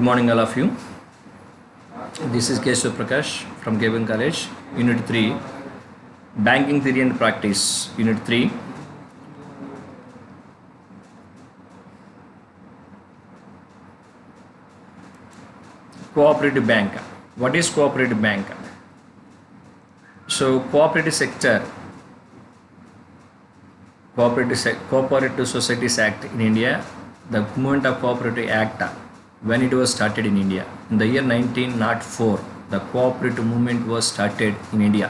Good morning, all of you. This is Siva Prakasa from K.B.N College, Unit-3, Banking Theory and Practice, Unit-3. Cooperative bank. What is cooperative bank? So, cooperative sector, Cooperative Societies Act in India, the movement of Cooperative Act, when it was started in India. In the year 1904, the cooperative movement was started in India.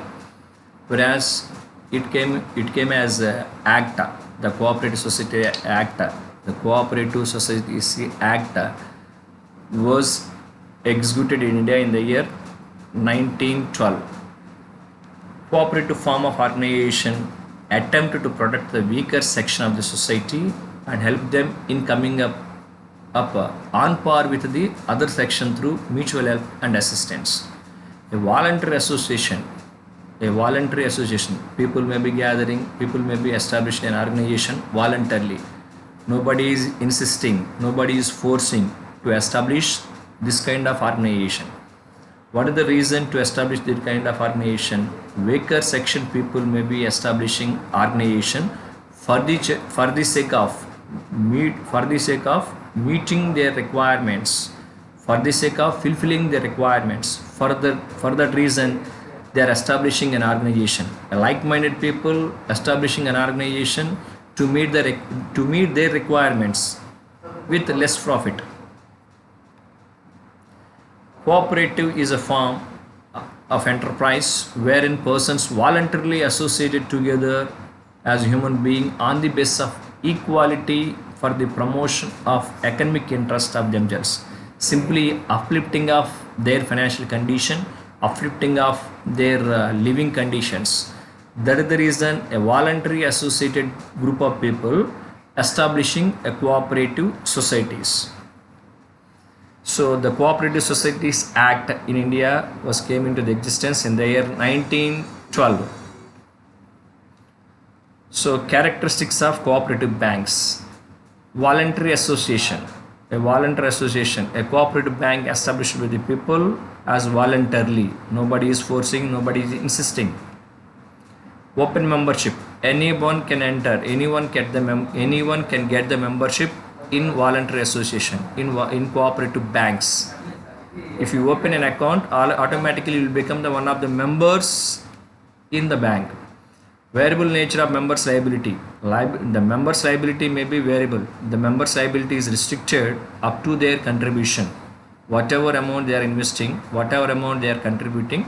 Whereas it came as a Act, the Cooperative Society Act. The Cooperative Societies Act was executed in India in the year 1912. Cooperative form of organization attempted to protect the weaker section of the society and help them in coming up on par with the other section through mutual help and assistance. A voluntary association, people may be gathering, people may be establishing an organization voluntarily. Nobody is insisting, nobody is forcing to establish this kind of organization. What is the reason to establish this kind of organization? Weaker section people may be establishing organization for the sake of meeting their requirements, for the sake of fulfilling their requirements. For that reason, they are establishing an organization. A like-minded people establishing an organization to meet their requirements with less profit. Cooperative is a form of enterprise wherein persons voluntarily associated together as human beings on the basis of equality for the promotion of economic interest of themselves, simply uplifting of their financial condition, uplifting of their living conditions. That is the reason a voluntary associated group of people establishing a cooperative societies. So the Cooperative Societies Act in India came into the existence in the year 1912. So characteristics of cooperative banks. Voluntary association. A cooperative bank established by the people as voluntarily. Nobody is forcing, nobody is insisting. Open membership. Anyone can enter, anyone can get the membership in voluntary association, in cooperative banks. If you open an account, automatically you will become one of the members in the bank. Variable nature of members' liability. The members' liability may be variable. The members' liability is restricted up to their contribution. Whatever amount they are investing, whatever amount they are contributing,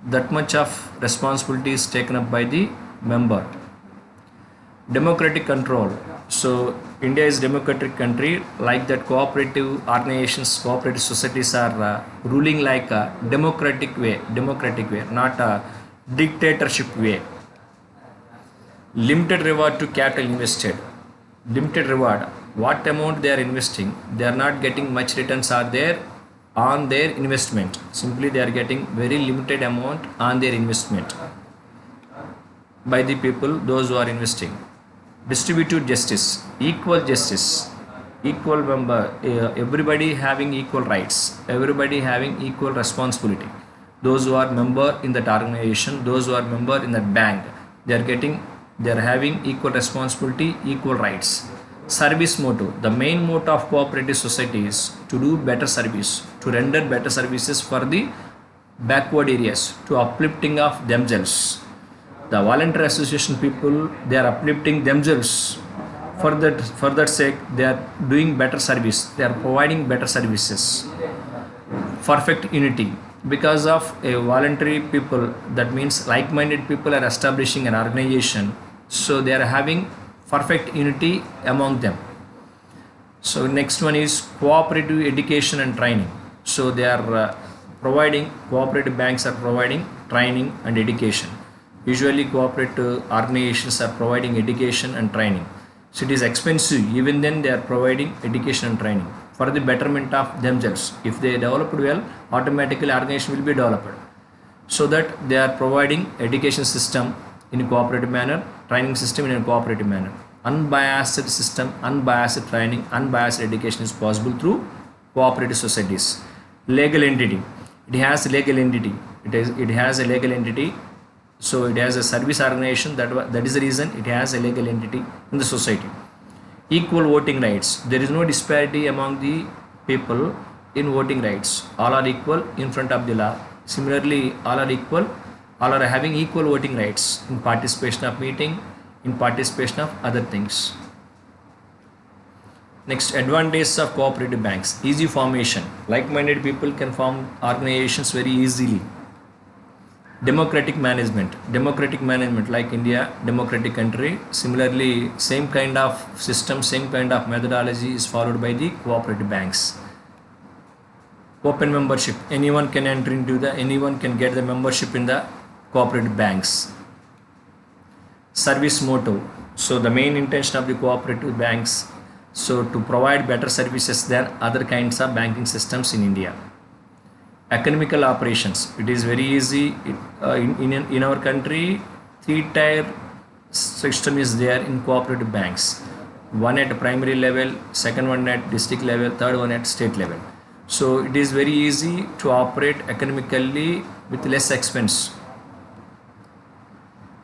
that much of responsibility is taken up by the member. Democratic control. So India is a democratic country. Like that, cooperative organizations, cooperative societies are ruling like a democratic way, not a dictatorship way. Limited reward to capital invested. Limited reward. What amount they are investing, they are not getting much returns are there on their investment. Simply they are getting very limited amount on their investment by the people, those who are investing. Distributive justice, equal member, everybody having equal rights, everybody having equal responsibility. Those who are member in that organization, those who are member in that bank, they are having equal responsibility, equal rights. Service motto. The main motto of cooperative society is to do better service, to render better services for the backward areas, to uplifting of themselves. The voluntary association people, they are uplifting themselves. For that sake, they are doing better service. They are providing better services. Perfect unity. Because of a voluntary people, that means like-minded people are establishing an organization. So they are having perfect unity among them. So next one is cooperative education and training. So they are cooperative banks are providing training and education. Usually cooperative organizations are providing education and training. So it is expensive, even then they are providing education and training for the betterment of themselves. If they develop well, automatically organization will be developed. So that they are providing education system in a cooperative manner, training system in a cooperative manner. Unbiased system, unbiased training, unbiased education is possible through cooperative societies. Legal entity. It has legal entity. It has a legal entity. So it has a service organization. That is the reason it has a legal entity in the society. Equal voting rights. There is no disparity among the people in voting rights. All are equal in front of the law. Similarly, all are equal. All are having equal voting rights in participation of meeting, in participation of other things. Next, advantages of cooperative banks. Easy formation. Like-minded people can form organizations very easily. Democratic management. Democratic management, like India, democratic country. Similarly, same kind of system, same kind of methodology is followed by the cooperative banks. Open membership. Anyone can enter into anyone can get the membership in the cooperative banks. Service motto. So the main intention of the cooperative banks, so to provide better services than other kinds of banking systems in India. Economical operations. It is very easy. In our country, 3-tier system is there in cooperative banks. One at primary level, second one at district level, third one at state level. So it is very easy to operate economically with less expense.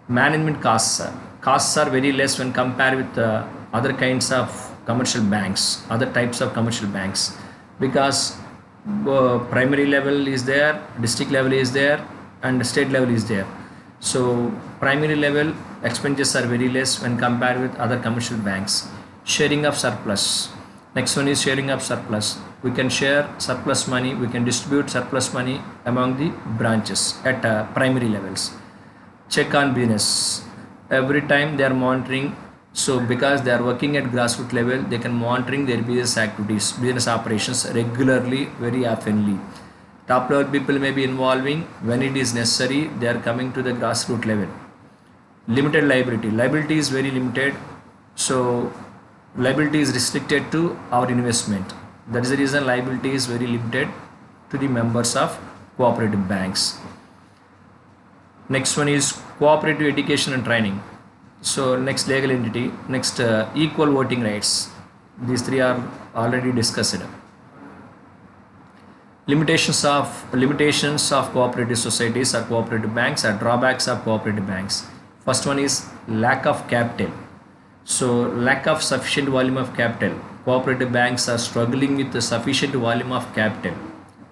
Management costs. Costs are very less when compared with other kinds of commercial banks, other types of commercial banks, because primary level is there, district level is there, and state level is there. So primary level expenses are very less when compared with other commercial banks. Sharing of surplus. Next one is sharing of surplus. We can share surplus money, we can distribute surplus money among the branches at primary levels. Check on business. Every time they are monitoring, so because they are working at grassroots level, they can monitoring their business activities, business operations regularly, very oftenly. Top level people may be involving when it is necessary. They are coming to the grassroots level. Limited liability. Liability is very limited. So liability is restricted to our investment. That is the reason liability is very limited to the members of cooperative banks. Next one is cooperative education and training. So next, legal entity. Next, equal voting rights. These three are already discussed. Limitations of cooperative societies or cooperative banks or drawbacks of cooperative banks. First one is lack of capital. So lack of sufficient volume of capital. Cooperative banks are struggling with the sufficient volume of capital.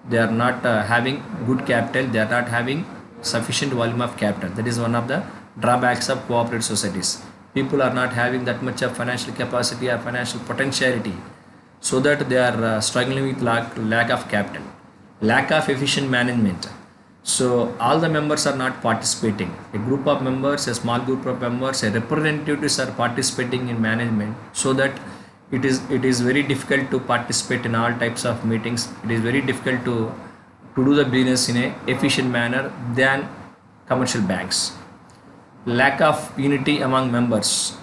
They are not having good capital. They are not having sufficient volume of capital. That is one of the drawbacks of cooperative societies. People are not having that much of financial capacity or financial potentiality, so that they are struggling with lack of capital. Lack of efficient management. So all the members are not participating. A group of members, a small group of members, a representatives are participating in management, so that it is very difficult to participate in all types of meetings. It is very difficult to do the business in a efficient manner than commercial banks. Lack of unity among members.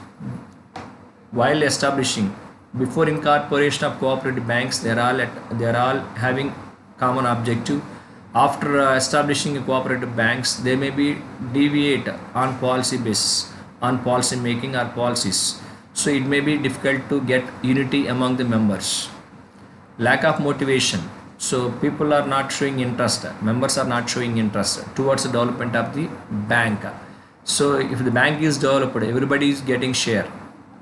While establishing, before incorporation of cooperative banks, they are all having common objective. After establishing cooperative banks, they may be deviate on policy basis, on policy making or policies. So it may be difficult to get unity among the members. Lack of motivation. So people are not showing interest, members are not showing interest towards the development of the bank. So if the bank is developed, everybody is getting share.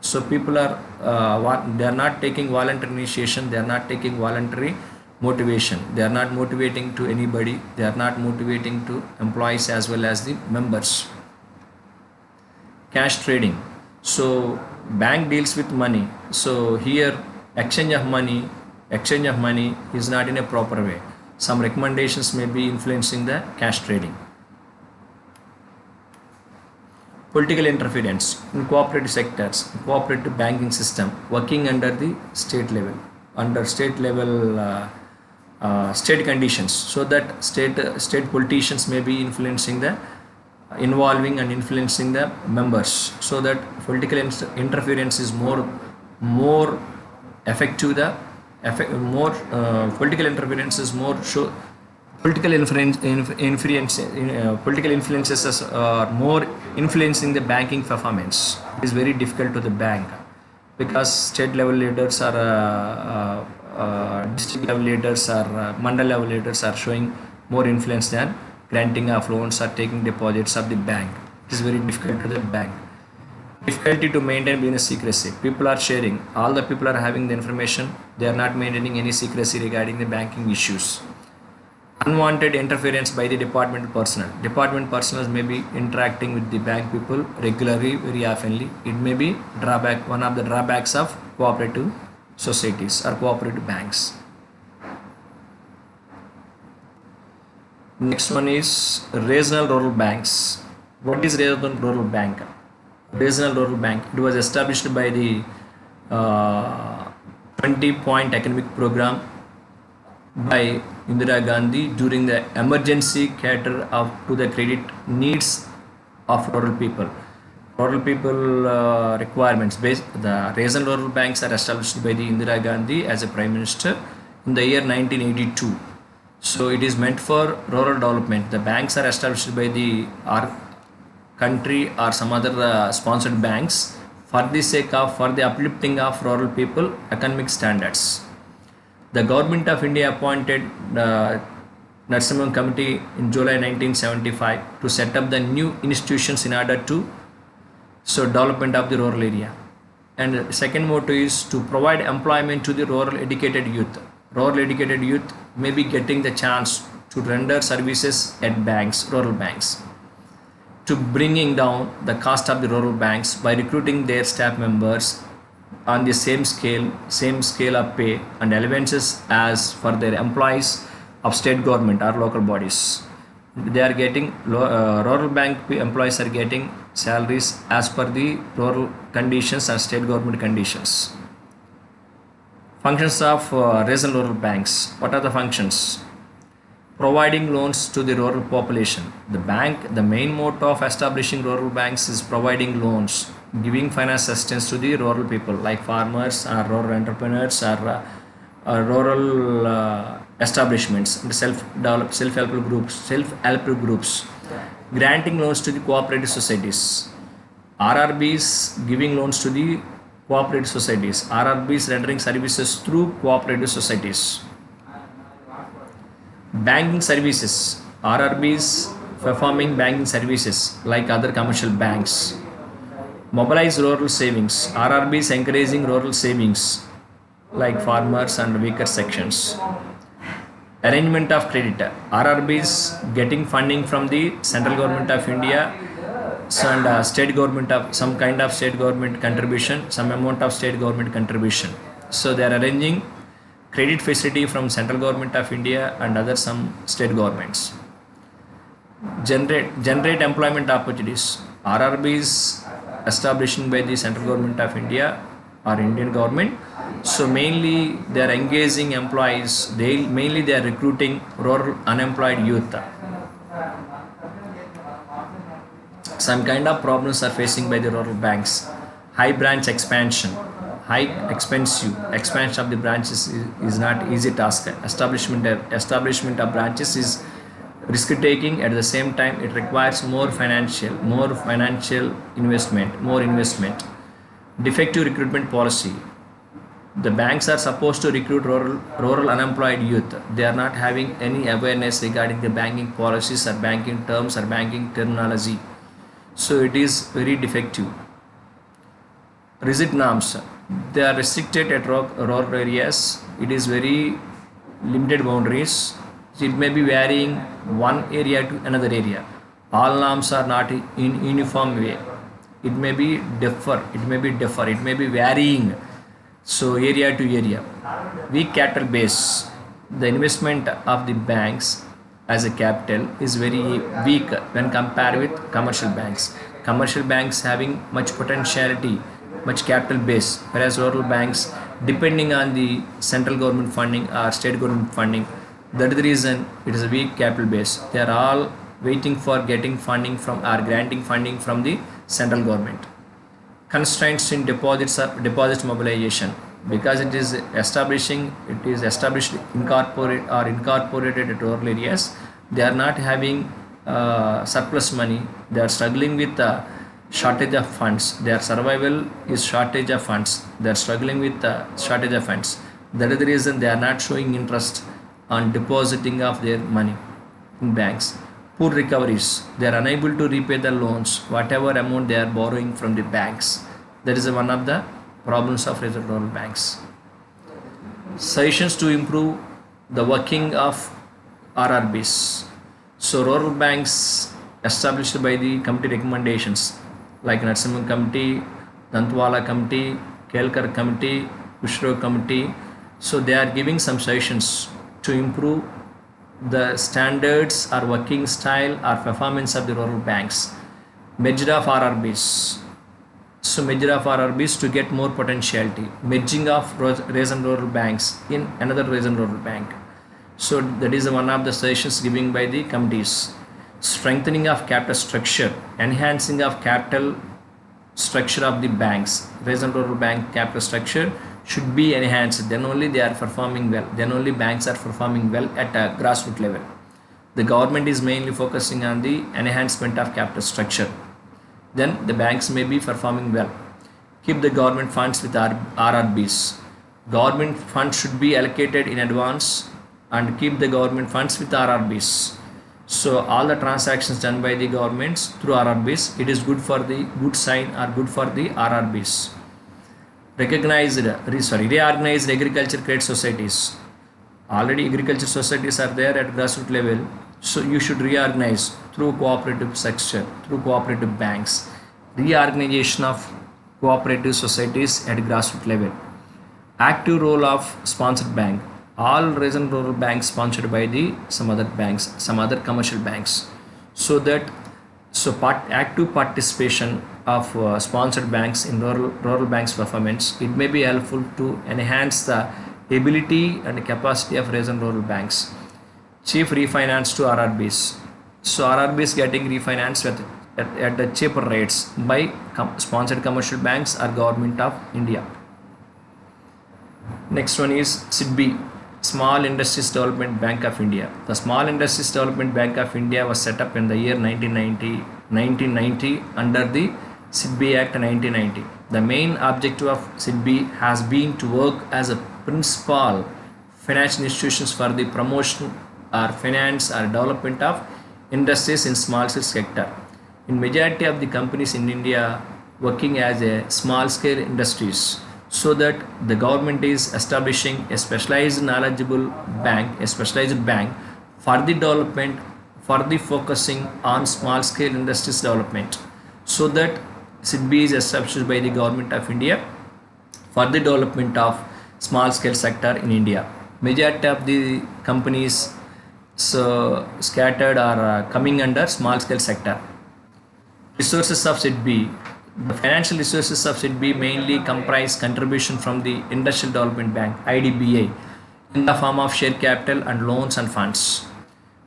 So people are they are not taking voluntary initiation, they are not taking voluntary motivation, they are not motivating to anybody, they are not motivating to employees as well as the members. Cash trading. So bank deals with money. So here exchange of money is not in a proper way. Some recommendations may be influencing the cash trading. Political interference in cooperative sectors, cooperative banking system working under the state level, state conditions, so that state politicians may be involving and influencing the members, so that political interference is more effective. Political interference is more political influences are more influencing the banking performance. It is very difficult to the bank, because state level leaders are district level leaders or mandal level leaders are showing more influence than granting of loans or taking deposits of the bank. It is very difficult to the bank. Difficulty to maintain business secrecy. People are sharing. All the people are having the information. They are not maintaining any secrecy regarding the banking issues. Unwanted interference by the department personnel. Department personnel may be interacting with the bank people regularly, very oftenly. It may be drawback, one of the drawbacks of cooperative societies or cooperative banks. Next one is regional rural banks. What is regional rural bank? Regional rural bank. It was established by the 20-point economic program by Indira Gandhi during the emergency cater to the credit needs of rural people. Rural people requirements based. The regional rural banks are established by the Indira Gandhi as a prime minister in the year 1982. So it is meant for rural development. The banks are established by the our country or some other sponsored banks for the sake of for the uplifting of rural people economic standards. The government of India appointed the Narsimhan Committee in July 1975 to set up the new institutions in order to development of the rural area. And the second motto is to provide employment to the rural educated youth. Rural educated youth may be getting the chance to render services at banks, rural banks, to bringing down the cost of the rural banks by recruiting their staff members on the same scale of pay and allowances as for their employees of state government or local bodies. They are getting rural bank employees are getting salaries as per the rural conditions and state government conditions. Functions of regional rural banks. What are the functions? Providing loans to the rural population. The main motto of establishing rural banks is providing loans, giving finance assistance to the rural people like farmers or rural entrepreneurs or rural establishments and self-help groups, granting loans to the cooperative societies. RRBs giving loans to the cooperative societies. RRBs rendering services through cooperative societies. Banking services. RRBs performing banking services like other commercial banks. Mobilize rural savings. RRBs encouraging rural savings like farmers and weaker sections. Arrangement of credit. RRBs getting funding from the central government of India and state government of some kind of state government contribution, some amount of state government contribution. So they are arranging credit facility from central government of India and other some state governments. Generate employment opportunities. RRBs establishing by the central government of India or Indian government. So mainly they are engaging employees. They are recruiting rural unemployed youth. Some kind of problems are facing by the rural banks. High branch expansion. Expansion of the branches is not easy task. Establishment of branches is risk taking. At the same time, it requires more financial investment. Defective recruitment policy. The banks are supposed to recruit rural unemployed youth. They are not having any awareness regarding the banking policies or banking terms or banking terminology. So it is very defective. Rigid norms. They are restricted at rural areas. It is very limited boundaries. It may be varying one area to another area. All norms are not in uniform way. It may be differ. It may be varying. So area to area. Weak capital base. The investment of the banks as a capital is very weak when compared with commercial banks. Commercial banks having much potentiality, much capital base, whereas rural banks depending on the central government funding or state government funding. That is the reason it is a weak capital base. They are all waiting for getting funding from or granting funding from the central government. Constraints in deposit mobilization. Because it is established incorporated at rural areas, they are not having surplus money. They are struggling with shortage of funds. Their survival is shortage of funds. They are struggling with shortage of funds. That is the reason they are not showing interest on depositing of their money in banks. Poor recoveries. They are unable to repay the loans, whatever amount they are borrowing from the banks. That is one of the problems of rural banks. Suggestions to improve the working of RRBs. So rural banks established by the committee recommendations like Narsimhan Committee, Dantwala Committee, Kelkar Committee, Bushro Committee. So they are giving some suggestions to improve the standards or working style or performance of the rural banks. Merger of RRBs. So merger of RRBs to get more potentiality. Merging of regional rural banks in another regional rural bank. So that is one of the suggestions given by the committees. Strengthening of capital structure, enhancing of capital structure of the banks. Regional rural bank capital structure should be enhanced. Then only they are performing well. Then only banks are performing well at a grassroots level. The government is mainly focusing on the enhancement of capital structure. Then the banks may be performing well. Keep the government funds with RRBs. Government funds should be allocated in advance and keep the government funds with RRBs. So all the transactions done by the governments through RRBs, it is good for the good sign or good for the RRBs. Reorganized agriculture credit societies. Already agriculture societies are there at grassroots level. So you should reorganize through cooperative sector, through cooperative banks. Reorganization of cooperative societies at grassroots level. Active role of sponsored bank. All regional rural banks sponsored by the some other banks, some other commercial banks. So that active participation of sponsored banks in rural banks performance, it may be helpful to enhance the ability and capacity of regional rural banks. Cheap refinance to RRBs. So RRBs getting refinanced at the cheaper rates by sponsored commercial banks or government of India. Next one is SIDBI, Small Industries Development Bank of India. The Small Industries Development Bank of India was set up in the year 1990 under the SIDBI Act 1990. The main objective of SIDBI has been to work as a principal financial institutions for the promotion or finance or development of industries in small scale sector. In majority of the companies in India working as a small scale industries, so that the government is establishing a specialized knowledgeable bank, a specialized bank for the development, for the focusing on small scale industries development. So that SIDBI is established by the government of India for the development of small scale sector in India. Majority of the companies scattered are coming under small scale sector. Resources of SIDBI. The financial resources of SIDBI mainly comprise contribution from the Industrial Development Bank (IDBI) in the form of share capital and loans and funds.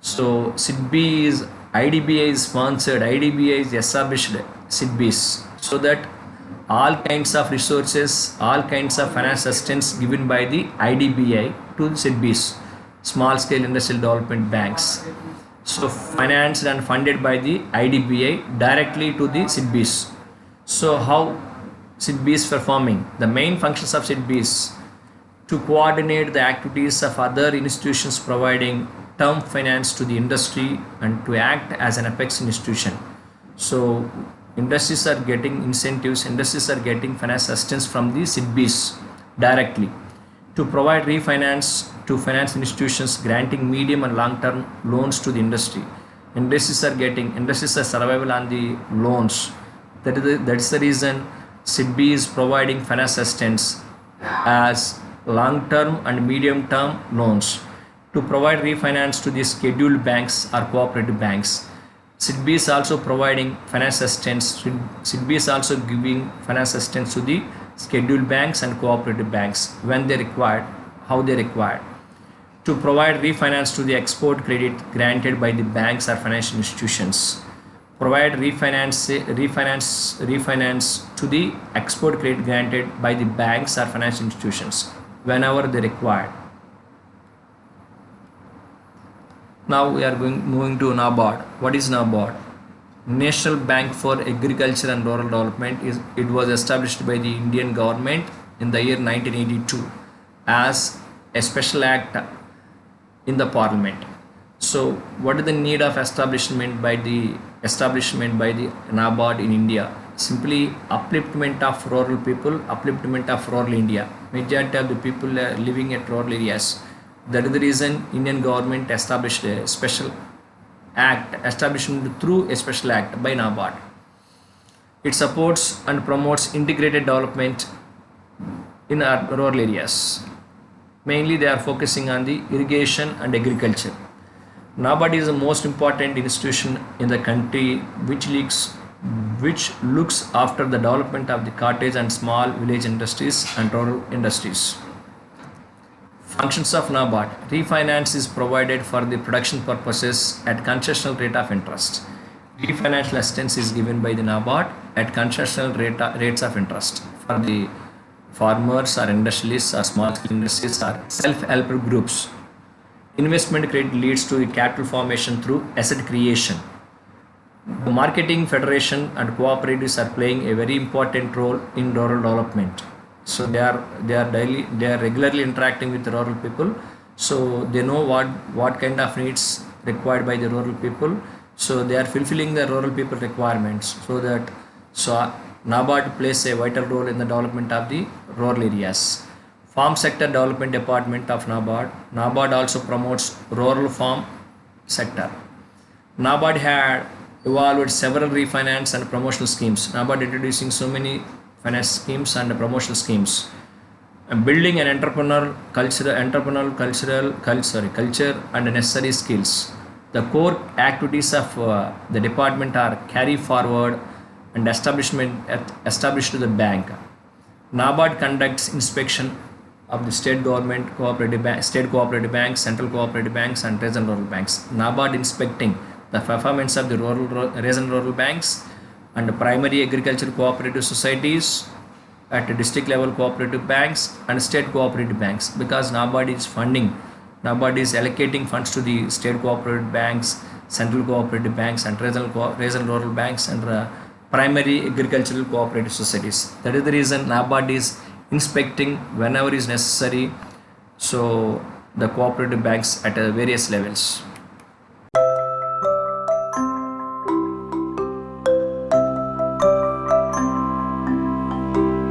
So SIDBI is IDBI is sponsored. IDBI is established SIDBIs so that all kinds of resources, all kinds of finance assistance given by the IDBI to the SIDBIs, small scale industrial development banks. So financed and funded by the IDBI directly to the SIDBIs. So how SIDBI is performing? The main functions of SIDBI is to coordinate the activities of other institutions providing term finance to the industry and to act as an apex institution. So industries are getting incentives, industries are getting finance assistance from the SIDBIs directly to provide refinance to finance institutions granting medium and long term loans to the industry. Industries are survival on the loans. That's the reason SIDBI is providing finance assistance as long-term and medium-term loans to provide refinance to the scheduled banks or cooperative banks. SIDBI is also providing finance assistance. SIDBI is also giving finance assistance to the scheduled banks and cooperative banks when they required, how they required. To provide refinance to the export credit granted by the banks or financial institutions. Provide refinance to the export credit granted by the banks or financial institutions whenever they required. Now we are moving to NABARD. What is NABARD? National Bank for Agriculture and Rural Development. It was established by the Indian government in the year 1982. as a special act in the parliament. So what is the need of establishment by the NABARD in India? Simply upliftment of rural people, upliftment of rural India. Majority of the people are living at rural areas. That is the reason Indian government established a special act, establishment through a special act by NABARD. It supports and promotes integrated development in our rural areas. Mainly they are focusing on the irrigation and agriculture. NABARD is the most important institution in the country which looks after the development of the cottage and small village industries and rural industries. Functions of NABARD. Refinance is provided for the production purposes at concessional rate of interest. Refinancial assistance is given by the NABARD at concessional rates of interest for the farmers or industrialists or small scale industries or self-help groups. Investment credit leads to capital formation through asset creation. The marketing federation and cooperatives are playing a very important role in rural development. So they are regularly interacting with the rural people. So they know what kind of needs required by the rural people. So they are fulfilling the rural people requirements. So NABARD plays a vital role in the development of the rural areas. Farm Sector Development Department of NABARD. NABARD also promotes rural farm sector. NABARD had evolved several refinance and promotional schemes. NABARD introducing so many finance schemes and promotional schemes. And building an culture and necessary skills. The core activities of the department are carry forward and established to the bank. NABARD conducts inspection of the state government, state cooperative banks, central cooperative banks, and regional rural banks. NABARD inspecting the performance of the regional rural banks and primary agriculture cooperative societies at district level cooperative banks and state cooperative banks, because NABARD is allocating funds to the state cooperative banks, central cooperative banks, and regional rural banks and primary agricultural cooperative societies. That is the reason NABARD is inspecting whenever is necessary, so the cooperative banks at various levels.